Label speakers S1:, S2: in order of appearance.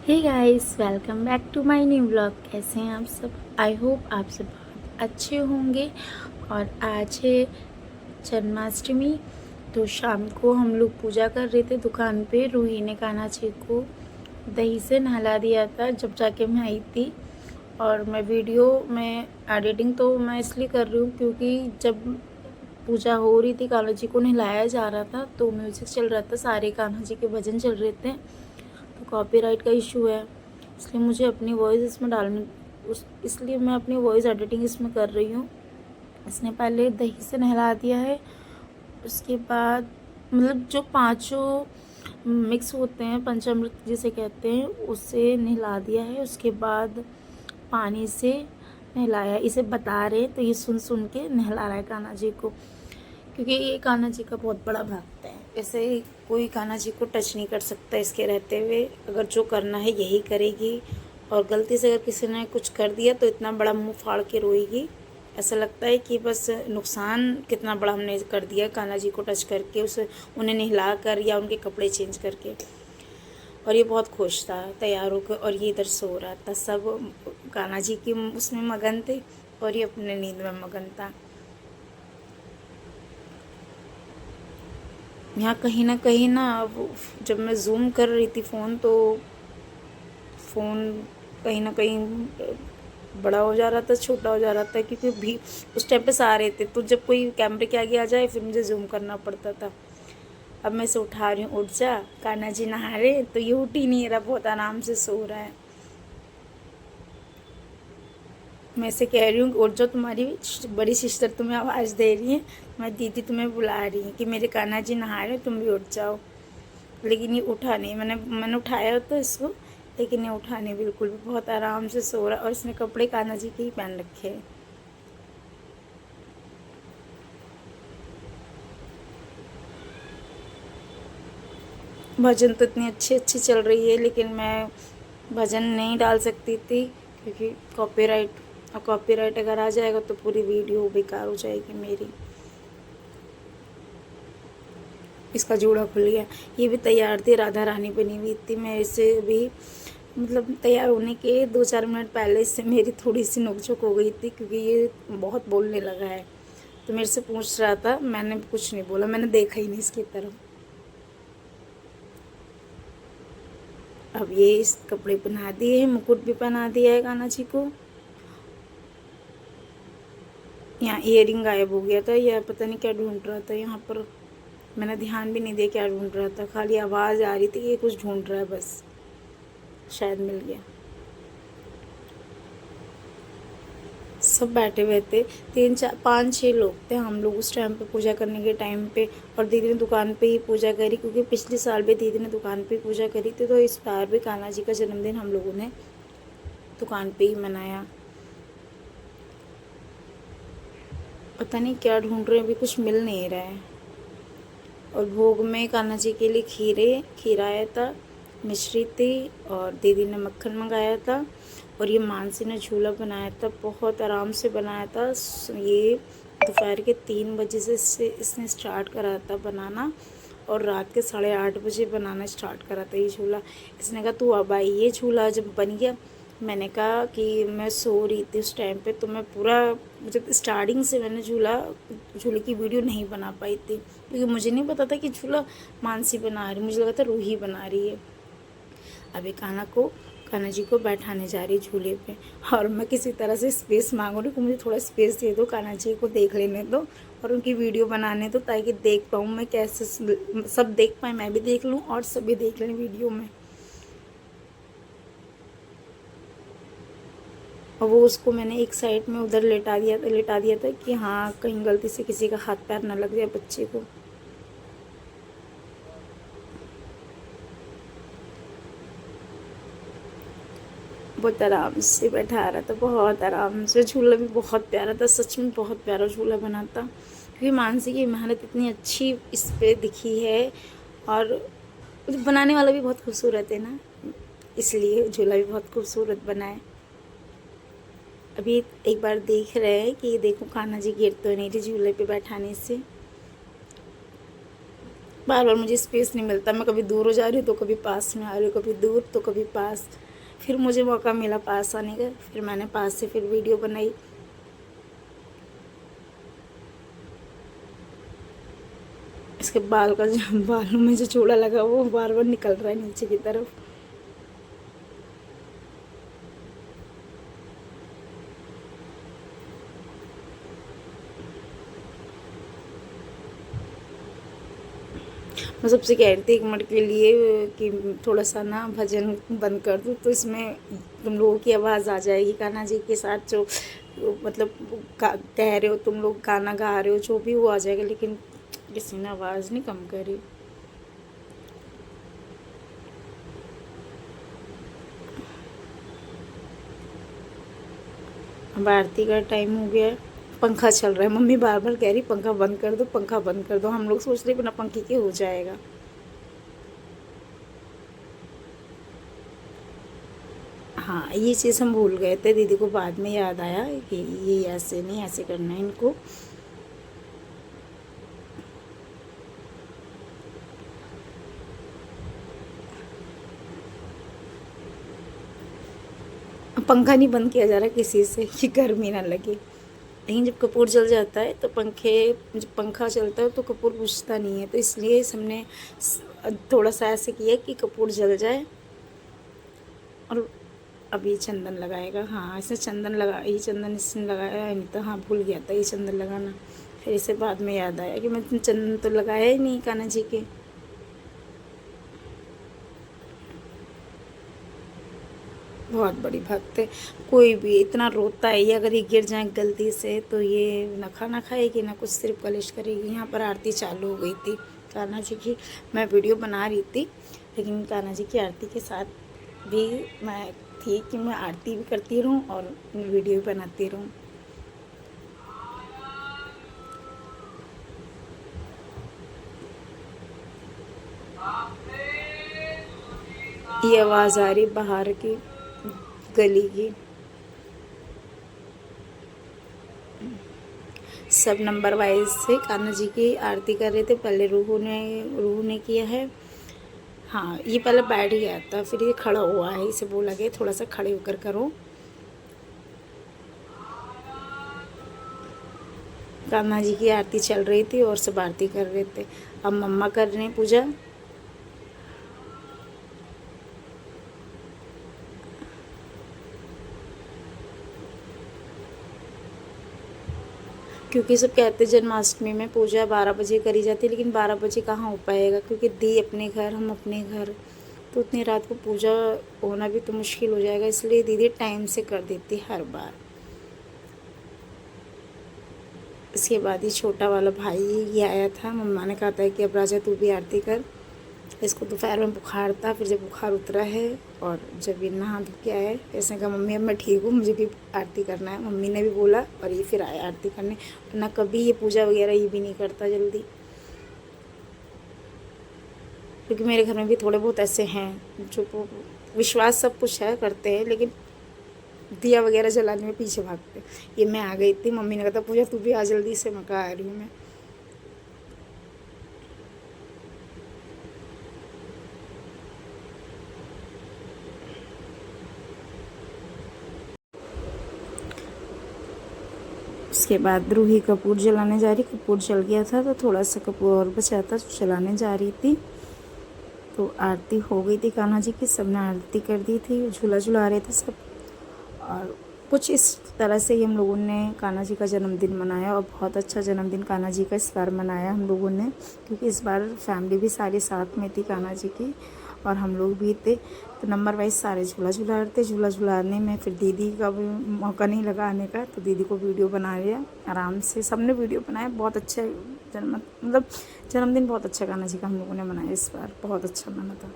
S1: Hey guys, welcome back to my new vlog. कैसे हैं आप सब? आई होप आप सब बहुत अच्छे होंगे। और आज है जन्माष्टमी, तो शाम को हम लोग पूजा कर रहे थे दुकान पे। रूही ने कान्हा जी को दही से नहला दिया था जब जाके मैं आई थी। और मैं वीडियो में एडिटिंग तो मैं इसलिए कर रही हूँ क्योंकि जब पूजा हो रही थी, कान्हा जी को नहलाया जा रहा था, तो म्यूज़िक चल रहा था, सारे कान्हा जी के भजन चल रहे थे, तो कॉपीराइट का इशू है। इसलिए मुझे अपनी वॉइस इसमें डालनी इसलिए मैं अपनी वॉइस एडिटिंग इसमें कर रही हूँ। इसने पहले दही से नहला दिया है, उसके बाद मतलब जो पांचों मिक्स होते हैं, पंचामृत जिसे कहते हैं, उससे नहला दिया है। उसके बाद पानी से नहलाया। इसे बता रहे तो ये सुन सुन के नहला रहा है कान्हा जी को, क्योंकि ये कान्हा जी का बहुत बड़ा भक्त है। ऐसे कोई कान्हा जी को टच नहीं कर सकता इसके रहते हुए। अगर जो करना है यही करेगी, और गलती से अगर किसी ने कुछ कर दिया तो इतना बड़ा मुंह फाड़ के रोएगी। ऐसा लगता है कि बस नुकसान कितना बड़ा हमने कर दिया कान्हा जी को टच करके, उसे उन्हें नहला कर या उनके कपड़े चेंज करके। और ये बहुत खुश था तैयार होकर, और ये इधर सो रहा था। सब कान्हा जी की उसमें मगन थे और ये अपने नींद में मगन था। यहाँ कहीं ना वो जब मैं ज़ूम कर रही थी फ़ोन, तो फ़ोन कहीं ना कहीं बड़ा हो जा रहा था, छोटा हो जा रहा था, क्योंकि भी उस टाइम पे सारे थे, तो जब कोई कैमरे के आगे आ जाए फिर मुझे ज़ूम करना पड़ता था। अब मैं इसे उठा रही हूँ, उठ जा, कान्हा जी नहा रहे, तो ये उठ ही नहीं रहा, बहुत आराम से सो रहा है। मैं इसे कह रही हूँ उठ जाओ, तुम्हारी बड़ी सिस्टर तुम्हें आवाज़ दे रही है, तुम्हारी दीदी तुम्हें बुला रही है कि मेरे कान्हा जी नहा रहे, तुम भी उठ जाओ। लेकिन ये उठा नहीं। मैंने उठाया तो इसको, लेकिन ये उठा नहीं बिल्कुल भी। बहुत आराम से सो रहा, और इसने कपड़े कान्हा जी के ही पहन रखे हैं। भजन तो इतनी अच्छी अच्छी चल रही है, लेकिन मैं भजन नहीं डाल सकती थी क्योंकि कॉपीराइट, और कॉपीराइट अगर आ जाएगा तो पूरी वीडियो बेकार हो जाएगी मेरी। इसका जूड़ा खुल गया। ये भी तैयार थी, राधा रानी बनी हुई थी। मैं इसे भी मतलब तैयार होने के 2-4 मिनट पहले इससे मेरी थोड़ी सी नोकझोंक हो गई थी, क्योंकि ये बहुत बोलने लगा है। तो मेरे से पूछ रहा था, मैंने कुछ नहीं बोला, मैंने देखा ही नहीं इसकी तरफ। अब ये इस कपड़े पहना दिए हैं, मुकुट भी पहना दिया है कान्हा जी को। यहाँ ईयरिंग गायब हो गया था, या पता नहीं क्या ढूंढ रहा था यहाँ पर। मैंने ध्यान भी नहीं दिया क्या ढूंढ रहा था, खाली आवाज़ आ रही थी कि ये कुछ ढूंढ रहा है, बस शायद मिल गया। सब बैठे हुए थे, 3-4-5-6 लोग थे हम लोग उस टाइम पे पूजा करने के टाइम पे। और दीदी ने दुकान पे ही पूजा करी, क्योंकि पिछले साल भी दीदी ने दुकान पे ही पूजा करी थी, तो इस बार भी कान्हा जी का जन्मदिन हम लोगों ने दुकान पे ही मनाया। पता नहीं क्या ढूंढ रहे हैं, अभी कुछ मिल नहीं रहा है। और भोग में कान्हा जी के लिए खीर आया था, मिश्री थी, और दीदी ने मक्खन मंगाया था। और ये मानसी ने झूला बनाया था, बहुत आराम से बनाया था। ये दोपहर के 3 बजे से इसने स्टार्ट करा था बनाना, और रात के 8:30 बजे बनाना स्टार्ट करा था ये झूला। इसने कहा तू अब आई। ये झूला जब बन गया, मैंने कहा कि मैं सो रही थी उस टाइम पे, तो मैं पूरा जब स्टार्टिंग से मैंने झूले की वीडियो नहीं बना पाई थी, क्योंकि मुझे नहीं पता था कि झूला मानसी बना रही, मुझे लगा था रूही बना रही है। अभी कान्हा जी को बैठाने जा रही झूले पे, और मैं किसी तरह से स्पेस मांग रही हूँ कि मुझे थोड़ा स्पेस दे दो, कान्हा जी को देख लेने दो और उनकी वीडियो बनाने दो, ताकि देख पाऊँ मैं कैसे, सब देख पाए, मैं भी देख लूँ और सभी देख लें वीडियो में। और वो उसको मैंने एक साइड में उधर लेटा दिया था कि हाँ कहीं गलती से किसी का हाथ पैर ना लग जाए बच्चे को। बहुत आराम से बैठा रहा था, बहुत आराम से। झूला भी बहुत प्यारा था, सच में बहुत प्यारा झूला बना था, क्योंकि मानसी की मेहनत इतनी अच्छी इस पे दिखी है, और बनाने वाला भी बहुत खूबसूरत है ना, इसलिए झूला भी बहुत खूबसूरत बना है। अभी एक बार देख रहे हैं कि देखो कान्हा जी गिर तो नहीं रही झूले पे बैठाने से। बार बार मुझे स्पेस नहीं मिलता, मैं कभी दूर हो जा रही हूँ तो कभी पास में आ रही हूँ, कभी दूर तो कभी पास। फिर मुझे मौका मिला पास आने का, फिर मैंने पास से फिर वीडियो बनाई। इसके बाल का जो बालों में जो चूड़ा लगा वो बार बार निकल रहा है नीचे की तरफ। मैं सबसे कह रही थी 1 मिनट के लिए कि थोड़ा सा ना भजन बंद कर दूँ, तो इसमें तुम लोगों की आवाज़ आ जाएगी। कान्हा जी के साथ जो मतलब कह रहे हो तुम लोग, गाना गा रहे हो, जो भी वो आ जाएगा, लेकिन किसी ने आवाज़ नहीं कम करी। अब आरती का टाइम हो गया है, पंखा चल रहा है। मम्मी बार बार कह रही पंखा बंद कर दो, पंखा बंद कर दो। हम लोग सोच रहे बिना पंखे के हो जाएगा। हाँ, ये चीज़ हम भूल गए थे, दीदी को बाद में याद आया कि ये ऐसे नहीं, ऐसे करना है इनको। पंखा नहीं बंद किया जा रहा किसी से कि गर्मी ना लगे, लेकिन जब कपूर जल जाता है तो जब पंखा चलता है तो कपूर बुझता नहीं है, तो इसलिए हमने थोड़ा सा ऐसे किया कि कपूर जल जाए। और अब ये चंदन लगाएगा। हाँ, ऐसे चंदन लगा, ये चंदन इसने लगाया है, नहीं तो हाँ भूल गया था ये चंदन लगाना। फिर इसे बाद में याद आया कि मैं चंदन तो लगाया ही नहीं कान्हा जी के। बहुत बड़ी भक्त है। कोई भी इतना रोता है, ये अगर ये गिर जाए गलती से तो ये ना खाना खाएगी ना कुछ, सिर्फ कलिश करेगी। यहाँ पर आरती चालू हो गई थी कान्हा जी की। मैं वीडियो बना रही थी, लेकिन कान्हा जी की आरती के साथ भी मैं थी कि मैं आरती भी करती रहूँ और वीडियो भी बनाती रहूँ। ये आवाज़ आ रही बाहर की गली की। सब नंबर वाइज से कान्हा जी की आरती कर रहे थे। पहले रूह ने किया है। हाँ, ये पहले बैठ गया था, फिर ये खड़ा हुआ है। इसे बोला गया थोड़ा सा खड़े होकर करो। कान्हा जी की आरती चल रही थी और सब आरती कर रहे थे। अब मम्मा कर रहे हैं पूजा। क्योंकि सब कहते हैं जन्माष्टमी में पूजा 12 बजे करी जाती है, लेकिन 12 बजे कहाँ हो पाएगा, क्योंकि दी अपने घर, हम अपने घर, तो उतनी रात को पूजा होना भी तो मुश्किल हो जाएगा। इसलिए दीदी टाइम से कर देती हर बार। इसके बाद ही छोटा वाला भाई ये आया था। मम्मा ने कहा था कि अब राजा तू भी आरती कर। इसको दोपहर में बुखार था, फिर जब बुखार उतरा है और जब ये नहा धो के आए, ऐसे कहा मम्मी अब मैं ठीक हूँ, मुझे भी आरती करना है। मम्मी ने भी बोला और ये फिर आया आरती करने। ना कभी ये पूजा वगैरह ये भी नहीं करता जल्दी, क्योंकि मेरे घर में भी थोड़े बहुत ऐसे हैं जो विश्वास सब कुछ है, करते हैं, लेकिन दिया वगैरह जलाने में पीछे भागते। ये मैं आ गई थी, मम्मी ने कहा था पूजा तू भी आ जल्दी से। मैं कहा आ रही हूँ मैं। उसके बाद रूही कपूर जलाने जा रही। कपूर जल गया था तो थोड़ा सा कपूर और बचा था, तो जलाने जा रही थी। तो आरती हो गई थी कान्हा जी की, सबने आरती कर दी थी, झूला झुला रहे थे सब। और कुछ इस तरह से ही हम लोगों ने कान्हा जी का जन्मदिन मनाया, और बहुत अच्छा जन्मदिन कान्हा जी का इस बार मनाया हम लोगों ने, क्योंकि इस बार फैमिली भी सारी साथ में थी कान्हा जी की, और हम लोग भी थे। तो नंबर वाइज सारे झूला झुला रहे थे। झूला झुलाने में फिर दीदी का भी मौका नहीं लगा आने का, तो दीदी को वीडियो बना लिया आराम से। सबने वीडियो बनाया। बहुत अच्छा जन्मदिन बहुत अच्छा कान्हा जी का हम लोगों ने मनाया इस बार, बहुत अच्छा मना था।